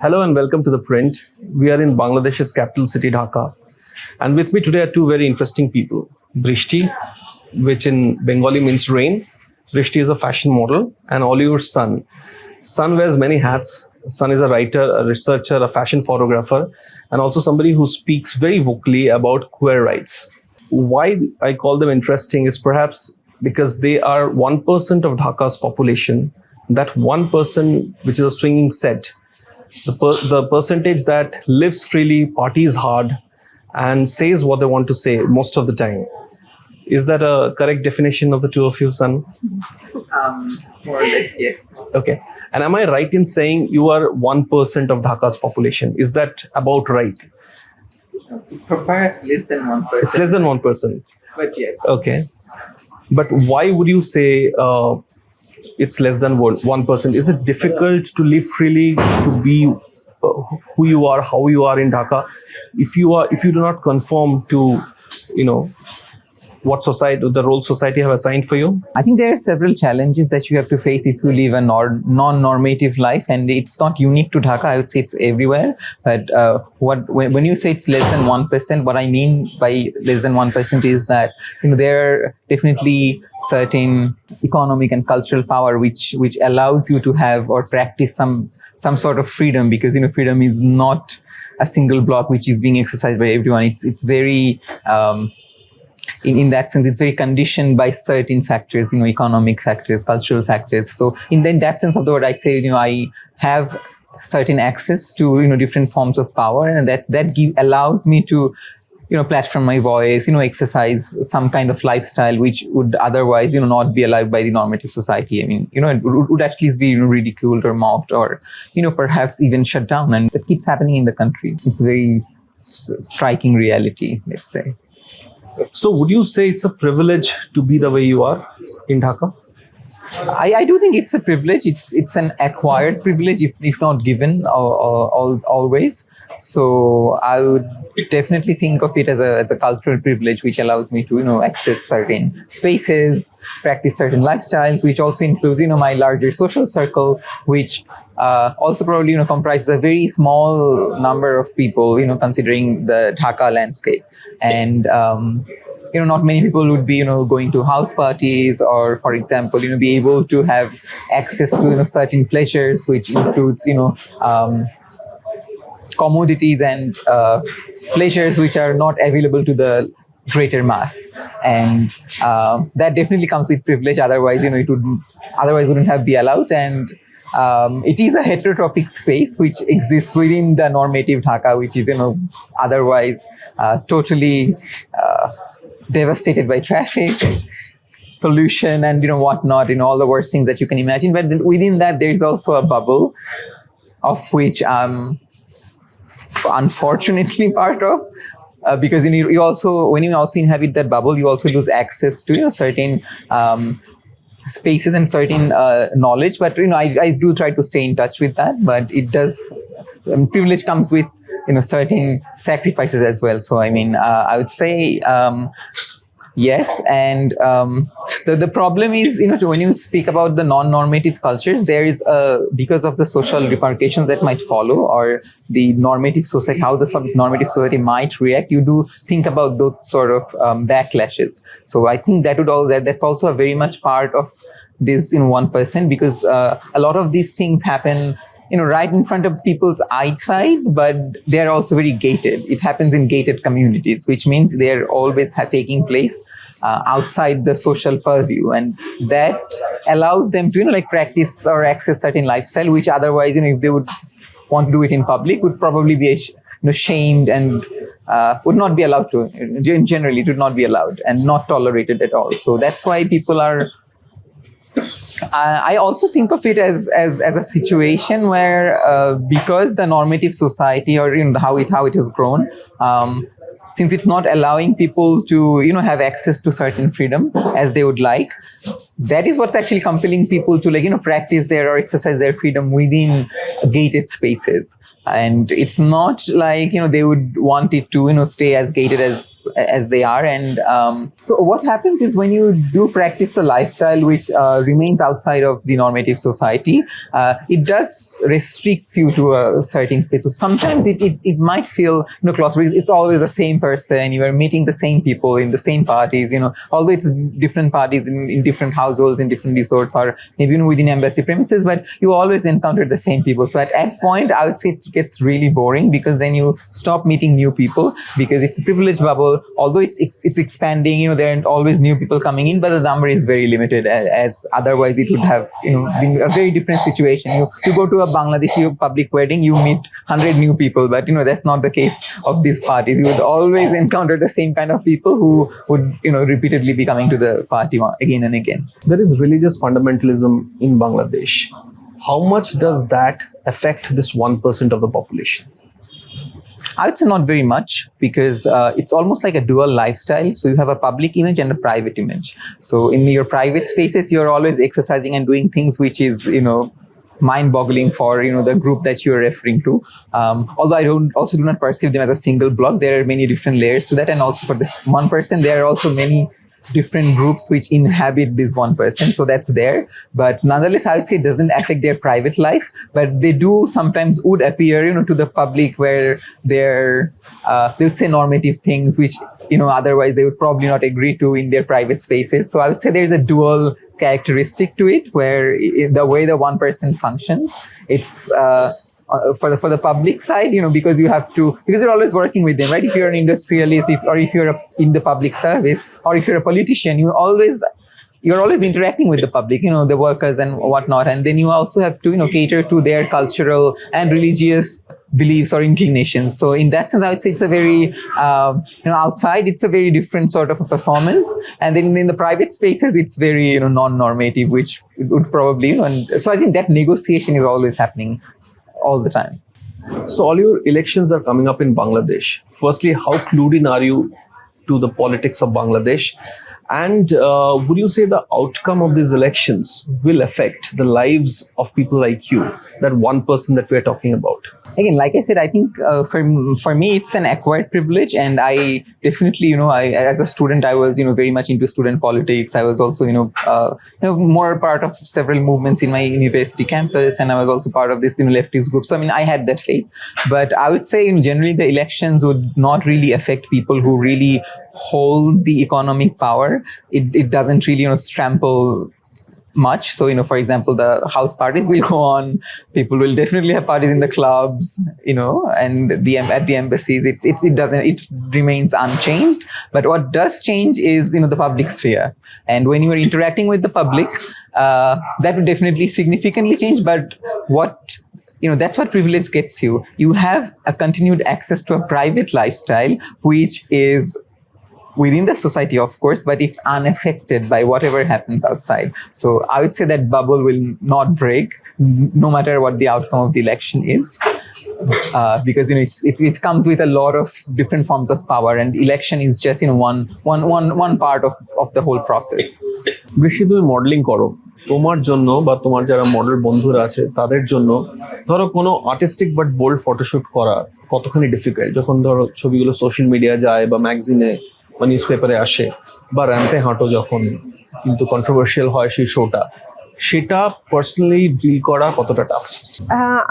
Hello and welcome to ThePrint. We are in Bangladesh's capital city, Dhaka. And with me today are two very interesting people. Bristy, which in Bengali means rain. Bristy is a fashion model. And Oliur Sun. Sun wears many hats. Sun is a writer, a researcher, a fashion photographer, and also somebody who speaks very vocally about queer rights. Why I call them interesting is perhaps because they are 1% of Dhaka's population. That 1%, which is a swinging set, the percentage that lives freely, parties hard, and says what they want to say most of the time. Is that a correct definition of the two of you, Sun? More or less, yes. Okay. And am I right in saying you are 1% of Dhaka's population? Is that about right? Perhaps less than 1%. It's less than 1%. But yes. Okay. But why would you say it's less than 1%? Is it difficult to live freely, to be who you are, how you are in Dhaka, if you do not conform to, what the role society have assigned for you? I think there are several challenges that you have to face if you live a non-normative life, and it's not unique to Dhaka. I would say it's everywhere. But when you say it's less than 1%, what I mean by less than 1% is that there are definitely certain economic and cultural power which allows you to have or practice some sort of freedom, because freedom is not a single block which is being exercised by everyone. It's very in that sense, it's very conditioned by certain factors, economic factors, cultural factors. So in that sense of the word, I say, I have certain access to, different forms of power, and that allows me to, platform my voice, exercise some kind of lifestyle which would otherwise, not be allowed by the normative society. I mean, it would at least be ridiculed or mocked or, perhaps even shut down. And that keeps happening in the country. It's a very striking reality, let's say. So would you say it's a privilege to be the way you are in Dhaka? I do think it's a privilege. It's an acquired privilege, if not given always. So I would definitely think of it as a cultural privilege, which allows me to access certain spaces, practice certain lifestyles, which also includes my larger social circle, which also probably comprises a very small number of people, considering the Dhaka landscape. And not many people would be, going to house parties, or, for example, be able to have access to, certain pleasures, which includes, commodities and pleasures which are not available to the greater mass. And that definitely comes with privilege. Otherwise, it wouldn't have been allowed. And it is a heterotropic space which exists within the normative Dhaka, which is, otherwise totally devastated by traffic, pollution, and whatnot, all the worst things that you can imagine. But within that, there is also a bubble, of which I'm unfortunately part of, because you also, when you also inhabit that bubble, you also lose access to certain spaces and certain knowledge. But I do try to stay in touch with that. But it does, privilege comes with certain sacrifices as well. So I mean, I would say yes. And the problem is, when you speak about the non-normative cultures, there is because of the social repercussions that might follow, or the normative society, how the normative society might react, you do think about those sort of backlashes. So I think that's also a very much part of this 1%, because a lot of these things happen right in front of people's eyesight, but they're also very gated. It happens in gated communities, which means they're always taking place outside the social purview. And that allows them to, practice or access certain lifestyle, which otherwise, if they would want to do it in public, would probably be shamed and would not be allowed to. Generally, it would not be allowed and not tolerated at all. So that's why people are... I also think of it as a situation where because the normative society, or how it has grown, since it's not allowing people to have access to certain freedom as they would like, that is what's actually compelling people to practice their or exercise their freedom within gated spaces. And it's not like they would want it to stay as gated as as they are. And so what happens is when you do practice a lifestyle which remains outside of the normative society, it does restricts you to a certain space. So sometimes it might feel claustrophobic. It's always the same person. You are meeting the same people in the same parties. Although it's different parties in different households, in different resorts, or maybe even within embassy premises, but you always encounter the same people. So at that point, I would say it gets really boring, because then you stop meeting new people, because it's a privileged bubble. Although it's expanding, there are always new people coming in, but the number is very limited, as otherwise it would have been a very different situation. You go to a Bangladeshi public wedding, you meet 100 new people, but that's not the case of these parties. You would always encounter the same kind of people who would repeatedly be coming to the party again and again. There is religious fundamentalism in Bangladesh. How much does that affect this 1% of the population? I would say not very much, because it's almost like a dual lifestyle. So you have a public image and a private image. So in your private spaces, you're always exercising and doing things which is, mind-boggling for the group that you're referring to. Although I do not perceive them as a single block. There are many different layers to that, and also for this 1%, there are also many different groups which inhabit this 1%. So that's there, but nonetheless, I would say it doesn't affect their private life. But they do sometimes would appear, to the public, where they would say normative things which otherwise they would probably not agree to in their private spaces. So I would say there's a dual characteristic to it, where the way the 1% functions, it's for the public side, because you're always working with them, right? If you're an industrialist, if you're in the public service, or if you're a politician, you're always interacting with the public, the workers and whatnot. And then you also have to, cater to their cultural and religious beliefs or inclinations. So in that sense, I would say it's a very, outside, it's a very different sort of a performance. And then in the private spaces, it's very, non-normative, which would probably, and so I think that negotiation is always happening all the time. So all your elections are coming up in Bangladesh. Firstly, how clued in are you to the politics of Bangladesh? And would you say the outcome of these elections will affect the lives of people like you, that 1% that we're talking about? Again, like I said, I think for me, it's an acquired privilege. And I definitely, as a student, I was, very much into student politics. I was also, more part of several movements in my university campus. And I was also part of this, leftist group. So, I had that phase. But I would say, generally, the elections would not really affect people who really hold the economic power. It doesn't really, trample much. So, for example, the house parties will go on. People will definitely have parties in the clubs, and at the embassies. It remains unchanged. But what does change is, the public sphere. And when you are interacting with the public, that would definitely significantly change. But that's what privilege gets you. You have a continued access to a private lifestyle, which is within the society, of course, but it's unaffected by whatever happens outside. So I would say that bubble will not break, no matter what the outcome of the election is, because it comes with a lot of different forms of power, and election is just one part of the whole process. বৃষ্টি, তুমি modelling করো, তোমার জন্য বা তোমার যারা model বন্ধুরা আছে তাদের জন্য ধরো কোনো আর্টিস্টিক বাট বোল্ড ফটোশুট করা কতখানি ডিফিকাল্ট, যখন ধরো ছবিগুলো সোশ্যাল মিডিয়া যায় বা ম্যাগাজিনে বা নিউজ পেপারে আসে বা র্যাম্পে হাঁটো, যখন কিন্তু কন্ট্রোভার্সিয়াল হয় সেই শোটা, সেটা পার্সোনালি ডিল করা কতটা টাফ?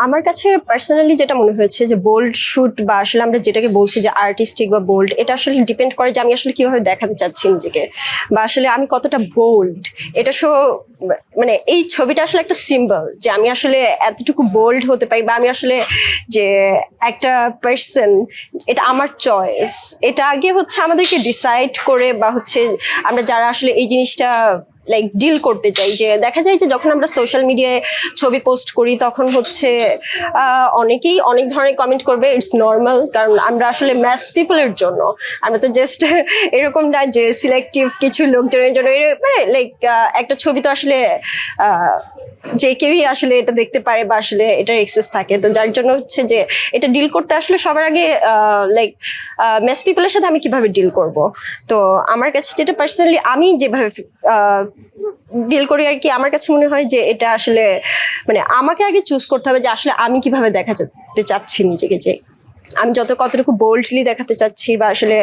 আমার কাছে পার্সোনালি যেটা মনে হয়েছে যে বোল্ড শুট বা আসলে আমরা যেটাকে বলছি যে আর্টিস্টিক বা বোল্ড, এটা আসলে ডিপেন্ড করে যে আমি আসলে কিভাবে দেখাতে চাচ্ছি নিজেকে, বা আসলে আমি কতটা বোল্ড। এটা এই ছবিটা আসলে একটা সিম্বল যে আমি আসলে এতটুকু বোল্ড হতে পারি, বা আমি আসলে যে একটা পার্সন, এটা আমার চয়েস। এটা আগে আমাদেরকে ডিসাইড করে, বা আমরা যারা আসলে এই জিনিসটা ডিল করতে চাই, যে দেখা যায় যে যখন আমরা সোশ্যাল মিডিয়ায় ছবি পোস্ট করি তখন অনেকেই অনেক ধরনের কমেন্ট করবে। ইটস নর্মাল, কারণ আমরা আসলে ম্যাস পিপলের জন্য, আমরা তো জাস্ট এরকম না যে সিলেক্টিভ কিছু লোকজনের জন্য। একটা ছবি তো আসলে যে কেউই আসলে এটা দেখতে পারে, বা আসলে এটার এক্সেস থাকে। তো যার জন্য যে এটা ডিল করতে আসলে সবার আগে ম্যাস পিপলের সাথে আমি কিভাবে ডিল করব। তো আমার কাছে যেটা পার্সোনালি আমি যেভাবে ডিল করি আর কি, আমার কাছে মনে হয় যে এটা আসলে আমাকে আগে চুজ করতে হবে যে আসলে আমি কিভাবে দেখাতে চাচ্ছি নিজেকে। যে আমি কতটুকু বোল্ডলি দেখাতে চাচ্ছি বা আসলে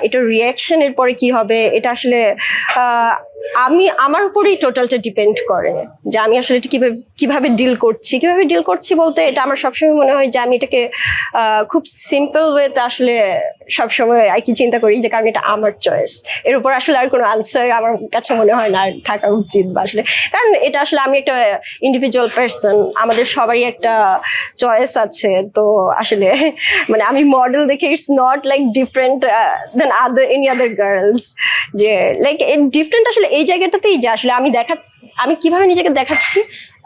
এটার রিয়াকশনের পরে কি হবে, এটা আসলে আমি আমার উপরেই টোটালটা ডিপেন্ড করে যে আমি আসলে এটা কিভাবে ডিল করছি বলতে এটা আমার সবসময় মনে হয় যে আমি এটাকে খুব সিম্পল ওয়েতে আসলে সবসময় আর কি চিন্তা করি, যে কারণ এটা আমার চয়েস, এর উপর আসলে আর কোনো আনসার আমার কাছে মনে হয় না থাকা উচিত বা আসলে, কারণ এটা আসলে আমি একটা ইন্ডিভিজুয়াল পার্সন, আমাদের সবারই একটা চয়েস আছে। তো আসলে মানে আমি মডেল দেখে it's not like different than any other girls, যে লাইক ডিফারেন্ট আসলে এই জায়গাটাতেই যে আসলে আমি কিভাবে নিজেকে দেখাচ্ছি,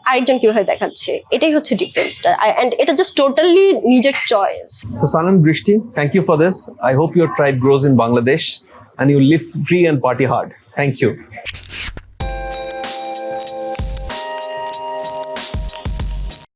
আরেকজন কিভাবে দেখাচ্ছে, এটাই হচ্ছে ডিফারেন্সটা, এন্ড এটা জাস্ট টোটালি নিজের choice. So Sanan, Brishti, thank you for this. I hope your tribe grows in Bangladesh and you live free and party hard. Thank you.